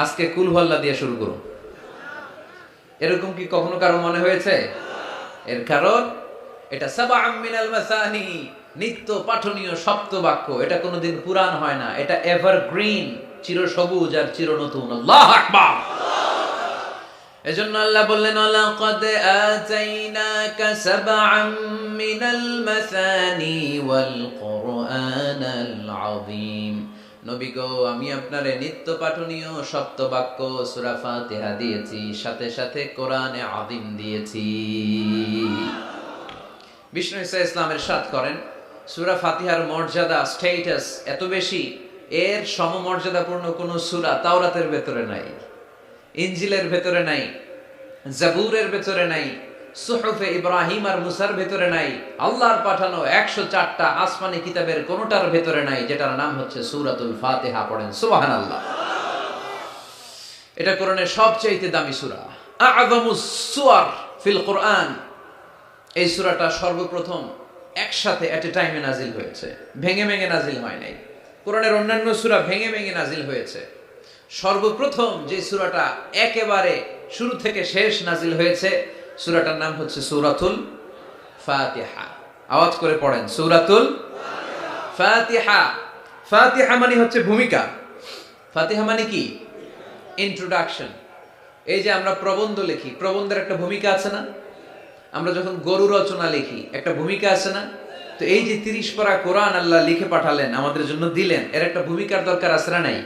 আজকে কুল হুয়াল্লাহ দিয়ে শুরু করুন, এরকম কি কখনো কারো মনে হয়েছে? এর কারণ এটা সাবআম মিনাল মাসানি, নিত্য পাঠনীয় সপ্ত বাক্য। এটা কোনোদিন পুরান হয় না, এটা এভারগ্রিন, চিরসবুজ আর চিরনতুন। আল্লাহু আকবার। এজন্য আল্লাহ বললেন, লাকাদ আতাইনাকা সাবআম মিনাল মাসানি ওয়াল কুরআনাল আযীম। নবী গো, আমি আপনারে নিত্য পাঠনীয় সপ্ত বাক্য সূরা ফাতিহা দিয়েছি, সাথে সাথে কোরআনে আযীম দিয়েছি। বিষ্ণু ঈসা ইসলামের ইরশাদ করেন, সূরা ফাতিহার মর্যাদা, স্ট্যাটাস এত বেশি এর সমমর্যাদাপূর্ণ কোন সূরা তাওরাতের ভেতরে নাই, ইনজিলের ভেতরে নাই, জাবুরের ভেতরে নাই, সুহুফে ইব্রাহিম আর মুসার ভেতরে নাই, আল্লাহর পাঠানো 104টা আসমানি কিতাবের কোনটার ভেতরে নাই, যেটার নাম হচ্ছে সূরাতুল ফাতিহা। পড়েন সুবহানাল্লাহ। এটা কোরআনের সবচেয়ে দামি সূরা, আযমুস সুওয়ার ফিল কোরআন। এই সূরাটা সর্বপ্রথম একসাথে এট এ টাইমে নাজিল হয়েছে, ভেঙে ভেঙে নাজিল হয় নাই। কোরআনের অন্যান্য সূরা ভেঙে ভেঙে নাজিল হয়েছে, সর্বপ্রথম যে সূরাটা একেবারে শুরু থেকে শেষ নাজিল হয়েছে, সূরাটার নাম হচ্ছে সূরাতুল ফাতিহা। আওয়াজ করে পড়েন, সূরাতুল ফাতিহা। ফাতিহা মানে হচ্ছে ভূমিকা। ফাতিহা মানে কি? ইন্ট্রোডাকশন। এই যে আমরা প্রবন্ধ লিখি, প্রবন্ধের একটা ভূমিকা আছে না? আমরা যখন গরু রচনা লিখি, একটা ভূমিকা আছে না? তো এই যে 30 পারা কোরআন আল্লাহ লিখে পাঠালেন, আমাদের জন্য দিলেন, এর একটা ভূমিকার দরকার আছে না নাই?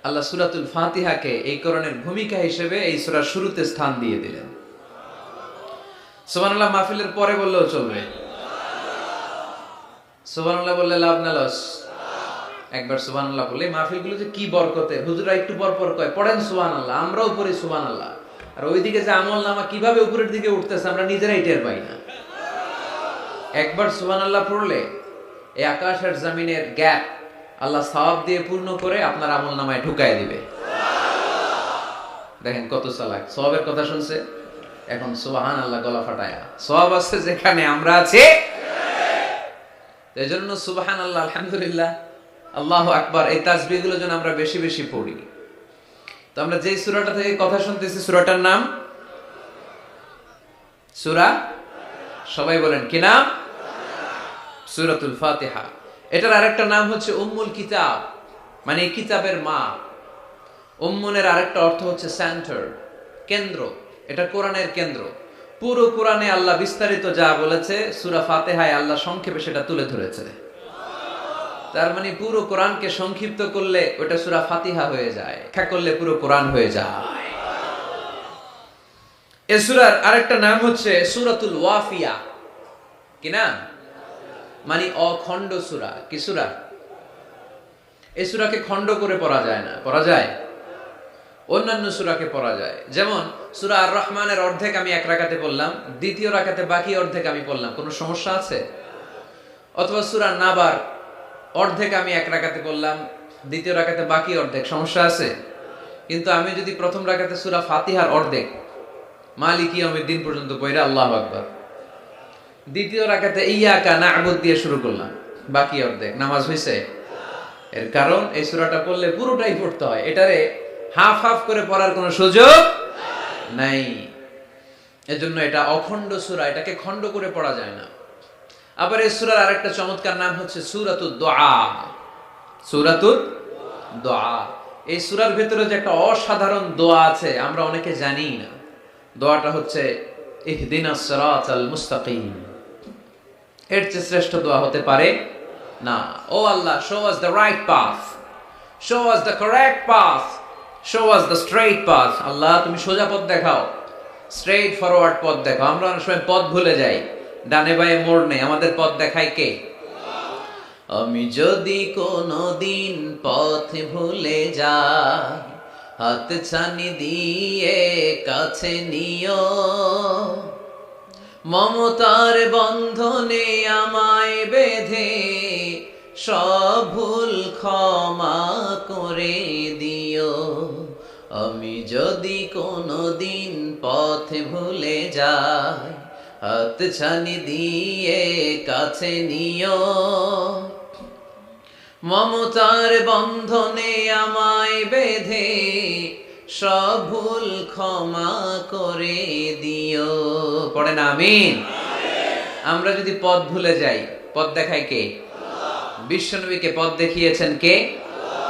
আল্লাহ সূরাতুল ফাতিহাকে এই কোরআনের ভূমিকা হিসেবে এই সূরার শুরুতে স্থান দিয়ে দিলেন। সুবহানাল্লাহ মাহফিলের পরে বললেও চলবে। সুবহানাল্লাহ বললে লাভ না লস? একবার সুবহানাল্লাহ বললে মাহফিলগুলো যে কি বরকতের। হুজুরা একটু পর কয় পড়েন সুবহানাল্লাহ, আমরাও পড়ি সুবহানাল্লাহ। আর ওইদিকে যে আমলনামা কিভাবে উপরের দিকে উঠতেছে আমরা নিজেরাই টের পাই না। একবার সুবহানাল্লাহ পড়লে এই আকাশ আর জমিনের গ্যাপ আল্লাহ সওয়াব দিয়ে পূর্ণ করে আপনার আমলনামায় ঢুকায় দিবে। দেখেন কত চালাক, সওয়াবের কথা শুনছে, এখন সুবহানাল্লাহ গলা ফাটায়া। সওয়াব আছে যেখানে আমরা আছি, এজন্য সুবহানাল্লাহ, আলহামদুলিল্লাহ, আল্লাহু আকবার, এই তাসবিহগুলো যেন আমরা বেশি বেশি পড়ি। তো আমরা যে সূরাটা থেকে কথা শুনতেছি, সূরাটার নাম সূরা, সবাই বলেন কি নাম? সূরাতুল ফাতিহা। এটার আরেকটা নাম হচ্ছে উম্মুল কিতাব, মানে কিতাবের মা। উম্মুনের আরেকটা অর্থ হচ্ছে সেন্টার, কেন্দ্র। এটা কোরআনের কেন্দ্র। পুরো কোরআনে আল্লাহ বিস্তারিত যা বলেছে, সূরা ফাতিহায় আল্লাহ সংক্ষেপে সেটা তুলে ধরেছে। তার মানে পুরো কোরআনকে সংক্ষিপ্ত করলে ওটা সূরা ফাতিহা হয়ে যায়, ব্যাখ্যা করলে পুরো কোরআন হয়ে যায়। এই সূরার আরেকটা নাম হচ্ছে সূরাতুল ওয়াফিয়া। কি নাম? মানে অখণ্ড সূরা। কি সূরা? এই সূরাকে খণ্ড করে পড়া যায় না। পড়া যায়? অন্যান্য সূরাকে পড়া যায়। যেমন সূরা আর রহমানের অর্ধেক আমি এক রাকাতে পড়লাম, দ্বিতীয় রাকাতে বাকি অর্ধেক আমি পড়লাম, কোনো সমস্যা আছে? অথবা সূরা নাবার অর্ধেক আমি এক রাকাতে পড়লাম, দ্বিতীয় রাকাতে বাকি অর্ধেক, সমস্যা আছে? কিন্তু আমি যদি প্রথম রাকাতে সূরা ফাতিহার অর্ধেক মালিকি ইয়াউমিদ্দিন পর্যন্ত পড়ে আল্লাহু আকবার, দ্বিতীয় রাকাতে ইয়াকা না'বুদ দিয়ে শুরু করলাম, বাকি অর্ধেক, নামাজ হইছে? এর কারণ এই সূরাটা পড়লে পুরোটাই পড়তে হয়, এটারে হাফ হাফ করে পড়ার কোনো সুযোগ নাই। এজন্য এটা অখণ্ড সূরা, এটাকে খণ্ড করে পড়া যায় না। আবার এই সূরার আরেকটা চমৎকার নাম হচ্ছে সূরাতুদ দুআ। সূরাতুদ দুআ। এই সূরার ভিতরে যে একটা অসাধারণ দোয়া আছে, আমরা অনেকে জানি না। দোয়াটা হচ্ছে ইহদিনাস সিরাতাল মুস্তাকিম। এর চেয়ে শ্রেষ্ঠ দোয়া হতে পারে না। ও আল্লাহ, show us the right path, show us the correct path, show us the straight path. আল্লাহ তুমি সোজা পথ দেখাও, স্ট্রেইট ফরওয়ার্ড পথ দেখাও। আমরা অনেক সময় পথ ভুলে যাই, ডানে বায়ে মোড় নেই, আমাদের পথ দেখায় কে? আমি যদি কোনদিন পথ ভুলে যাই, হাত ছানি দিয়ে কাছে নিও, মমতার বন্ধনে আমায় বেঁধে সব ভুল ক্ষমা করে দিও। আমি যদি কোনদিন পথ ভুলে যাই, হাত ছানি দিয়ে কাছে নিও, মমতার বন্ধনে আমায় বেঁধে সব ভুল ক্ষমা করে দিও। পড়েন আমিন। আমরা যদি পথ ভুলে যাই, পথ দেখায় কে? বিশ্বনবীকে পথ দেখিয়েছেন কে?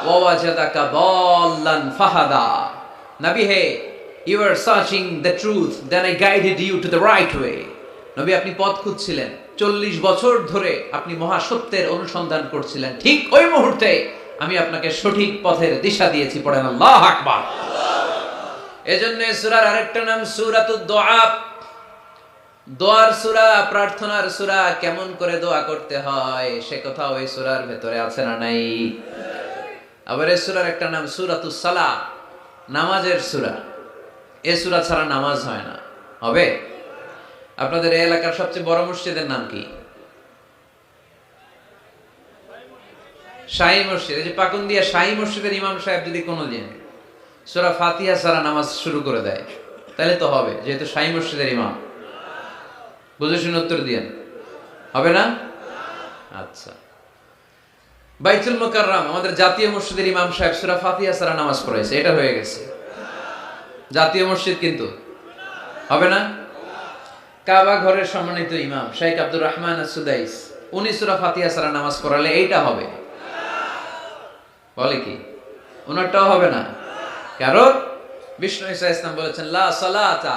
ওয়াজাদাকা দাল্লান ফাহাদা। নবী হে, you were searching the truth, then I guided you to the right way. নবী আপনি পথ খুঁজছিলেন, 40 বছর ধরে আপনি মহাসত্যের অনুসন্ধান করছিলেন, ঠিক ওই মুহূর্তে আমি আপনাকে সঠিক পথের দিশা দিয়েছি। পড়েন আল্লাহু আকবার। এজন্য সূরার আরেকটা নাম সূরাতুদ দুআ। দোয়ার সূরা, প্রার্থনার সূরা। কেমন করে দোয়া করতে হয় সে কথা ওই সূরার ভেতরে আছে না নাই? আবার এই সূরার একটা নাম সূরাতুস সালাহ, নামাজের সূরা। এই সূরা ছাড়া নামাজ হয় না। হবে? আপনাদের এই এলাকার সবচেয়ে বড় মসজিদের নাম কি? শাহী মসজিদ। এই যে পাকুন্দিয়া শাহী মসজিদের ইমাম সাহেব যদি কোনোদিন সূরা ফাতিহা ছাড়া নামাজ শুরু করে দেয়, তাহলে তো হবে, যেহেতু শাহী মসজিদের ইমাম। বুঝে শুনে উত্তর দিয়েন। হবে না? আচ্ছা। বাইতুল মুকাররম, আমাদের জাতীয় মসজিদের ইমাম সাহেব সূরা ফাতিহা ছাড়া নামাজ পড়াইছে, এটা হয়ে গেছে। জাতীয় মসজিদ কিন্তু হবে না। কাবা ঘরের সম্মানিত ইমাম শেখ আব্দুর রহমান আস-সুদাইস, উনি সূরা ফাতিহা ছাড়া নামাজ পড়ালে এইটা হবে। বলে কি? ওনারটাও হবে না। কারণ বিষ্ণু ঈসা ইসলাম বলেছেন, লা সালাতা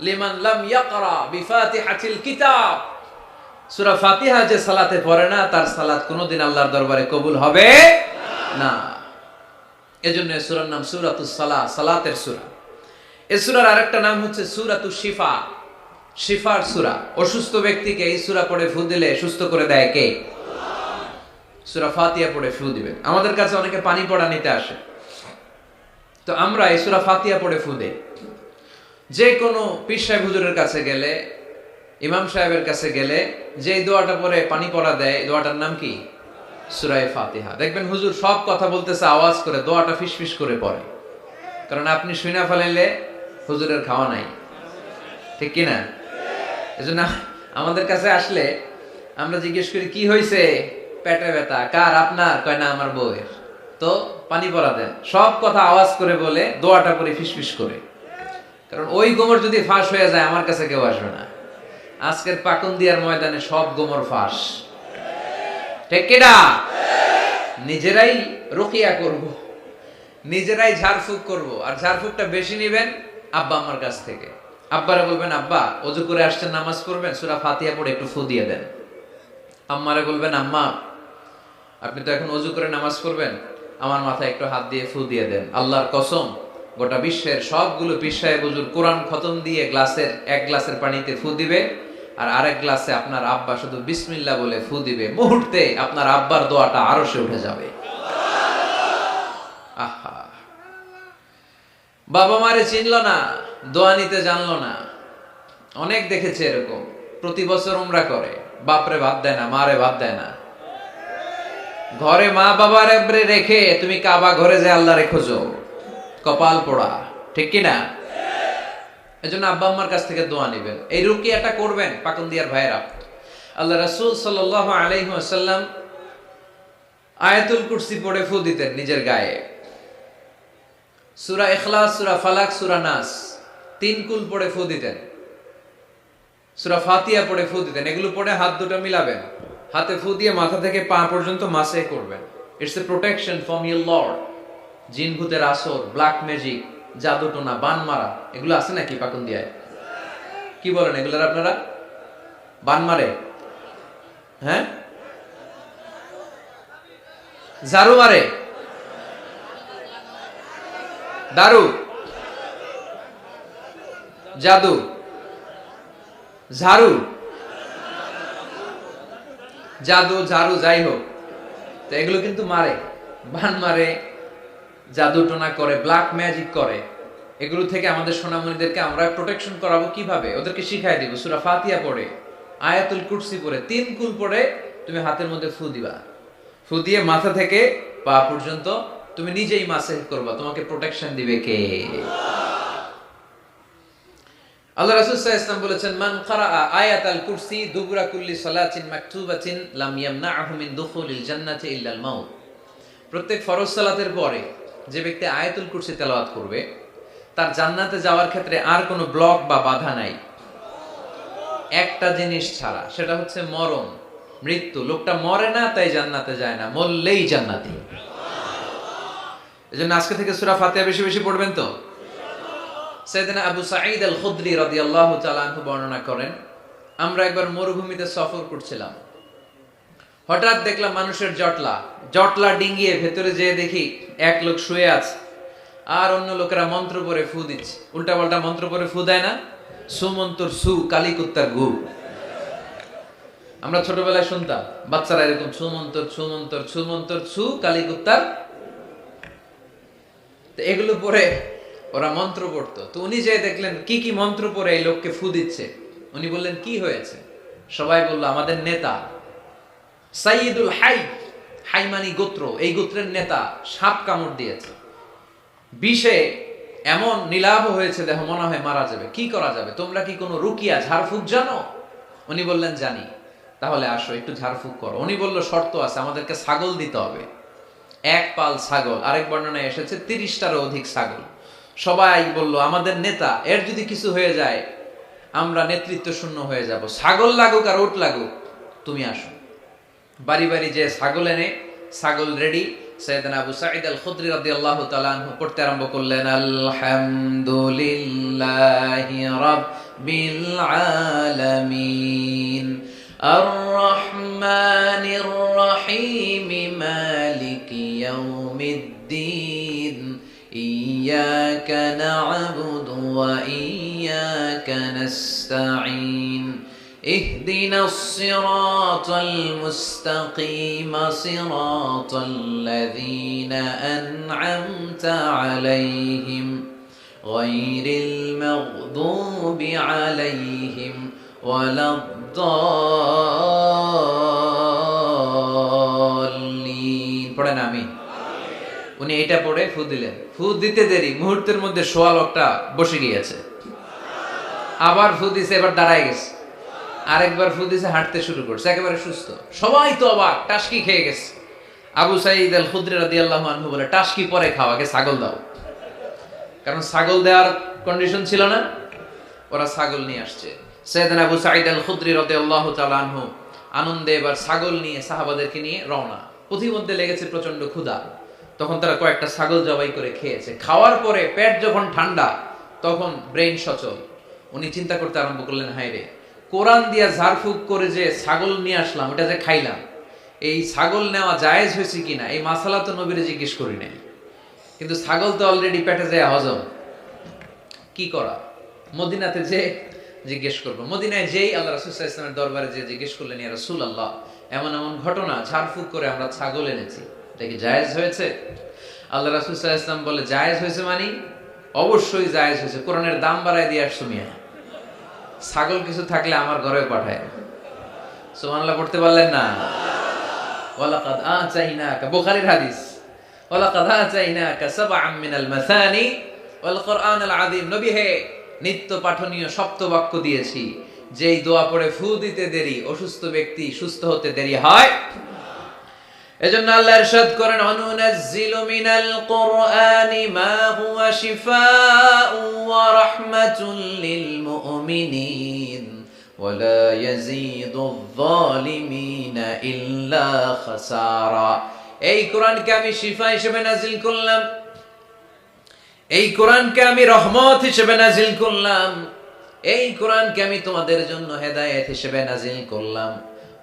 লিমান লাম ইয়াকরা বিফাতিহাতিল কিতাব। সূরা ফাতিহা যে সালাতে পড়ে না, তার সালাত কোনোদিন আল্লাহর দরবারে কবুল হবে না। এজন্য এই সূরার নাম সূরাতুস সালাহ, সালাতের সূরা। এই সূরার আরেকটা নাম হচ্ছে সূরাতুশ শিফা, শিফার সূরা। অসুস্থ ব্যক্তিকে এই সূরা পড়ে ফু দিলে সুস্থ করে দেয় কে? সূরা ফাতিহা পড়ে ফু দিবেন। আমাদের কাছে অনেকে পানি পড়া নিতে আসে, তো আমরা এই সূরা ফাতিহা পড়ে ফু দেই। যে কোনো পীর সাহেব হুজুরের কাছে গেলে, ইমাম সাহেবের কাছে গেলে যে দোয়াটা পরে পানি পড়া দেয়, দোয়াটার নাম কি? সূরা ফাতিহা। দেখবেন হুজুর সব কথা বলতেছে আওয়াজ করে, দোয়াটা ফিসফিস করে পড়ে। কারণ আপনি শুনে ফেলাইলে হুজুরের খাওয়া নাই, ঠিক কি না? এজন্য আমাদের কাছে আসলে আমরা জিজ্ঞেস করি, কি হয়েছে? পেটে ব্যথা। কার? আপনার? কয় না, আমার বউয়ের। তো পানি পড়া দেন। সব কথা আওয়াজ করে বলে, দোয়াটা করে ফিসফিস করে। কারণ ওই গোমর যদি ফাঁস হয়ে যায়, আমার কাছে কেউ আসবে না। আজকের পাকুন্দিয়ার ময়দানে সব গোমর ফাঁস, ঠিক কিনা? নিজেরাই রুকিয়া করব, নিজেরাই ঝাড়ফুঁক করব। আর ঝাড়ফুঁকটা বেশি নিবেন আব্বা আম্মার কাছ থেকে। আব্বারে বলবেন, আব্বা ওযু করে আসছেন, নামাজ পড়বেন, সূরা ফাতিহা পড়ে একটু ফু দিয়ে দেন। আম্মারে বলবেন, আম্মা আপনি তো এখন ওযু করে নামাজ পড়বেন, আমার মাথায় একটু হাত দিয়ে ফু দিয়ে দেন। আল্লাহর কসম, গোটা বিশ্বের সবগুলো পীর সাহেব হুজুর কোরআন খতম দিয়ে গ্লাসের এক গ্লাসের পানিতে ফু দিবে, আর আরেক গ্লাসে আপনার আব্বা শুধু বিসমিল্লাহ বলে ফু দিবে। মুহূর্তে আপনার আব্বার দোয়াটা আরশে উঠে যাবে। আহা, বাবা মারে চিনলো না, দোয়া নিতে জানলো না। অনেক দেখেছে এরকম। প্রতি বছর উমরা করে, বাপরে ভাত দেয় না, মারে ভাত দেয় না। ঘরে মা বাবার রেখে তুমি কাবা ঘরে যে আল্লাহ রেখোছো, কপাল পোড়া, ঠিক কিনা? এজন্য আব্বা আম্মার কাছ থেকে দোয়া নেবেন। এই রুকিয়াটা করবেন পাকুন্দিয়ার ভাইয়েরা। আল্লাহ রাসূল সাল্লাল্লাহু আলাইহি ওয়াসাল্লাম আয়াতুল কুরসি পড়ে ফু দিতেন নিজের গায়ে। সূরা ইখলাস, সূরা ফালাক, সূরা নাস, তিন কুল পড়ে ফু দিতেন। সূরা ফাতিহা পড়ে ফু দিতেন। এগুলো পড়ে হাত দুটো মিলাবেন, হাতে ফু দিয়ে মাথা থেকে পা পর্যন্ত মাসে করবেন। It's a protection from your Lord. জিন ভূতের আসর, ব্ল্যাক ম্যাজিক, জাদু টোনা, বান মারা, এগুলো আছে নাকি পাকুন্দিয়ায়? কি বলেন এগুলোর আপনারা? বান মারে? হ্যাঁ, ঝাড়ু মারে, দারু, জাদু, ঝাড়ু, জাদু, ঝাড়ু, যাই হোক, তো এগুলো কিন্তু মারে, বান মারে, জাদু টোনা করে, ব্ল্যাক ম্যাজিক করে। এগুলো থেকে আমাদের সোনামণিদেরকে আমরা প্রোটেকশন করাবো কিভাবে? ওদেরকে শিখাই দিব। সূরা ফাতিহা পড়ে, আয়াতুল কুরসি পড়ে, তিন কুল পড়ে তুমি হাতের মধ্যে ফু দিবা। ফু দিয়ে মাথা থেকে পা পর্যন্ত তুমি নিজেই মাসেহ করবা। তোমাকে প্রোটেকশন দিবে কে? আল্লাহ রাসূল সাল্লাল্লাহু আলাইহি ওয়াসাল্লাম বলেছেন, মান ক্বারাআ আয়াতাল কুরসি দুবুরা কুল্লি সালাতিন মাকতুবাতিন লাম ইয়ামনাহু মিন দুখুলিল জান্নাতি ইল্লাল মাউত। প্রত্যেক ফরজ সালাতের পরে যে ব্যক্তি আয়াতুল কুরসি তেলাওয়াত করবে, তার জান্নাতে যাওয়ার ক্ষেত্রে আর কোনো ব্লক বা বাধা নাই, একটা জিনিস ছাড়া, সেটা হচ্ছে মরণ, মৃত্যু। লোকটা মরে না তাই জান্নাতে যায় না, মরলেই জান্নাতি। এজন্য আজকে থেকে সূরা ফাতিহা বেশি বেশি পড়বেন তো। সাইয়েদনা আবু সাঈদ আল খুদরি রাদিয়াল্লাহু তাআলা আনহু বর্ণনা করেন, আমরা একবার মরুভূমিতে সফর করছিলাম। হঠাৎ দেখলাম মানুষের জটলা ডিঙ্গিয়ে ভেতরে যেয়ে দেখি এক লোক শুয়ে আছে, আর অন্য লোকেরা মন্ত্র পড়ে ফু দিচ্ছে। উল্টা পাল্টা মন্ত্র পড়ে ফু দেয় না? সুমন্তর সু, কালিকুত্তার গু। আমরা ছোটবেলায় শুনতাম বাচ্চারা এরকম সুমন্তর ছুমন্তর ছুমন্তর ছু, কালিকুত্তার তো এগুলো পরে ওরা মন্ত্র পড়তো। তো উনি যে দেখলেন কি কি মন্ত্র পড়ে এই লোককে ফু দিচ্ছে, উনি বললেন কি হয়েছে? সবাই বলল আমাদের নেতা সাইয়্যিদুল হাই, হাই মানি গোত্র, এই গোত্রের নেতা সাপ কামড় দিয়েছে, বিষে এমন নীলাভ হয়েছে দেহ মনে হয় মারা যাবে, কি করা যাবে? তোমরা কি কোনো রুকিয়া ঝাড়ফুঁক জানো? উনি বললেন জানি। তাহলে আসো একটু ঝাড়ফুঁক করো। উনি বলল শর্ত আছে, আমাদেরকে ছাগল দিতে হবে, এক পাল ছাগল। আরেক বর্ণনায় এসেছে 30টারও অধিক ছাগল। সবাই বলল আমাদের নেতা, এর যদি কিছু হয়ে যায় আমরা নেতৃত্ব শূন্য হয়ে যাব, ছাগল লাগুক আর ওট লাগুক, তুমি আসো। বাড়ি বাড়ি যে ছাগল এনে, ছাগল রেডি। সাইয়েদনা আবু সাঈদ আল খুদরি রাদিয়াল্লাহু তাআলা আনহু পড়তে আরম্ভ করলেন, আলহামদুলিল্লাহি রাব্বিল আলামিন আর রহমানির রহিম মালিকি ইয়াউমিদ্দিন ইয়াকা না'বুদু ওয়া ইয়াকা নাস্তাঈন اهدنا الصراط المستقيم صراط الذين أنعمت عليهم غير المغضوب عليهم ولا الضالين। পড়েন আমিন। উনি এটা পড়ে ফু দিলেন। ফু দিতে দেরি, মুহূর্তের মধ্যে সোয়া লোকটা বসে গিয়েছে। আবার ফু দিছে, এবার দাঁড়ায় গেছে। আরেকবার ফু দিছে, হাঁটতে শুরু করছে, একেবারে সুস্থ। সবাই তো অবাক, টাসকি খেয়ে গেছে। আবু সাঈদ আল খুদরি রাদিয়াল্লাহু আনহু বলে, টাসকি পরে খাও, আগে ছাগল দাও। কারণ ছাগল দেওয়ার কন্ডিশন ছিল না। ওরা ছাগল নিয়ে আসছে। সাইয়েদনা আবু সাঈদ আল খুদরি রাদিয়াল্লাহু তাআলা আনহু আনন্দে এবার ছাগল নিয়ে সাহাবাদেরকে নিয়ে রওনা। পথিমধ্যে লেগেছে প্রচন্ড ক্ষুধা। তখন তারা কয়েকটা ছাগল জবাই করে খেয়েছে। খাওয়ার পরে পেট যখন ঠান্ডা, তখন ব্রেইন সচল। উনি চিন্তা করতে আরম্ভ করলেন, হায় রে, কোরআন দিয়া ঝাড়ফুঁক করে যে ছাগল নিয়ে আসলাম, ওটা যে খাইলাম, এই ছাগল নেওয়া জায়েজ হয়েছে কিনা এই মাসালা তো নবীরে জিজ্ঞেস করি নাই। কিন্তু ছাগল তো অলরেডি পেটে যায় হজম, কি করা? মদিনাতে যে জিজ্ঞেস করবো। মদিনায় যেই আল্লাহ রাসূল সাল্লাল্লাহু আলাইহি ওয়াসাল্লামের দরবারে যে জিজ্ঞেস করলেন, ইয়া রাসূলুল্লাহ, এমন এমন ঘটনা, ঝাড়ফুঁক করে আমরা ছাগল এনেছি, এটা কি জায়েজ হয়েছে? আল্লাহ রাসূল সাল্লাল্লাহু আলাইহি ওয়াসাল্লাম বলে, জায়েজ হয়েছে মানে অবশ্যই জায়েজ হয়েছে। কোরআনের দাম বাড়ায় দিয়ে আসছো মিয়া, ছাগল কিছু থাকলে আমার ঘরে পাঠায়। সুবহানাল্লাহ পড়তে পারলেন না? ওয়ালাকাদ আতাইনাকা, বুখারীর হাদিস, ওয়ালাকাদ আতাইনাকা সাবআম মিনাল মাসানি ওয়াল কুরআনাল আযীম। নবী হে, নিত্য পাঠনীয় সপ্তবাক্য দিয়েছি, যেই দোয়া পড়ে ফু দিতে দেরি, অসুস্থ ব্যক্তি সুস্থ হতে দেরি হয়। এজন্য আল্লাহ ইরশাদ করেন, অনুনাজ্জিলু মিনাল কুরআনি মা হুয়া শিফাউ ওয়া রাহমাতুল লিল মুমিনিন ওয়া লা ইয়াজিদুয যালিমিনা ইল্লা খাসারা। এই কোরআনকে আমি শিফা হিসেবে নাজিল করলাম, এই কোরআনকে আমি রহমত হিসেবে নাজিল করলাম, এই কোরআনকে আমি তোমাদের জন্য হেদায়েত হিসেবে নাজিল করলাম।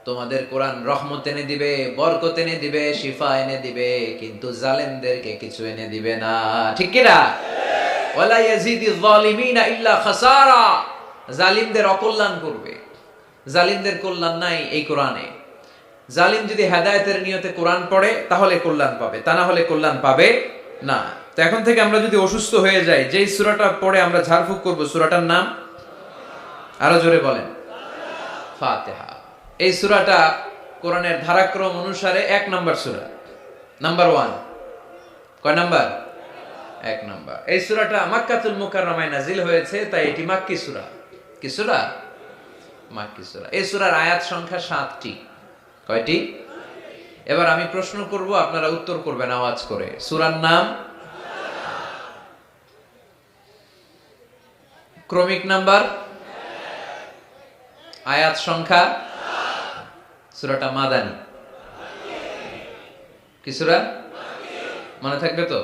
তোমাদের কোরআন রহমত এনে দিবে, বরকত এনে দিবে, শিফা এনে দিবে, কিন্তু জালেমদেরকে কিছু এনে দিবে না। ঠিক কি না? ওয়ালা ইয়াজিদিয যালিমিনা ইল্লা খাসারা। জালিমদের অকল্যাণ করবে, জালিমদের কল্যাণ নাই এই কোরআনে। জালিম যদি হেদায়েতের নিয়তে কোরআন পড়ে তাহলে কল্যাণ পাবে, তা না হলে কল্যাণ পাবে না। তো এখন থেকে আমরা যদি অসুস্থ হয়ে যাই, যেই সূরাটা পড়ে আমরা ঝাড়ফুঁক করব, সূরাটার নাম আরো জোরে বলেন, ফাতিহা। এই সূরাটা কোরআনের ধারাক্রম অনুসারে 1 নম্বর সূরা, নাম্বার 1। কয় নাম্বার? 1 নাম্বার। এই সূরাটা মক্কাতুল মুকাররমায় নাজিল হয়েছে, তাই এটি মাক্কি সূরা। কি সূরা? মাক্কি সূরা। এই সূরার আয়াত সংখ্যা 7টি। কয়টি? এবার আমি প্রশ্ন করব, আপনারা উত্তর করবেন আওয়াজ করে। সূরার নাম, ক্রমিক নাম্বার, আয়াত সংখ্যা। সূরাটা মাদানী। কি সূরা? মনে থাকবে তো?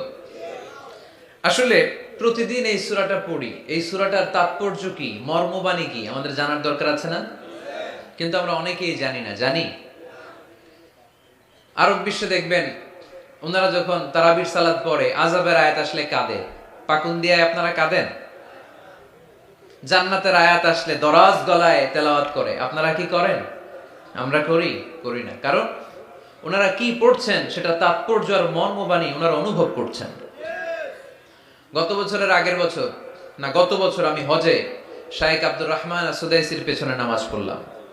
আসলে প্রতিদিন এই সূরাটা পড়ি, এই সূরাটার তাৎপর্য কি, মর্মবাণী কি আমাদের জানার দরকার আছে না? কিন্তু আমরা অনেকেই জানি না। জানি? আরব বিশ্বে দেখবেন, ওনারা যখন তারাবির সালাত পড়ে, আযাবের আয়াত আসলে কাঁদে। পাকুন্দিয়ায় আপনারা কাঁদেন? জান্নাতের আয়াত আসলে দরাজ গলায় তেলাওয়াত করে। আপনারা কি করেন? আমরা করি না। কারণ ওনারা কি পড়ছেন সেটা তাৎপর্য আর মর্মবাণী ওনারা অনুভব করছেন। গত বছরের আগের বছর না গত বছর আমি হজে শাইখ আব্দুর রহমান সুদাইসির পেছনে নামাজ পড়লাম।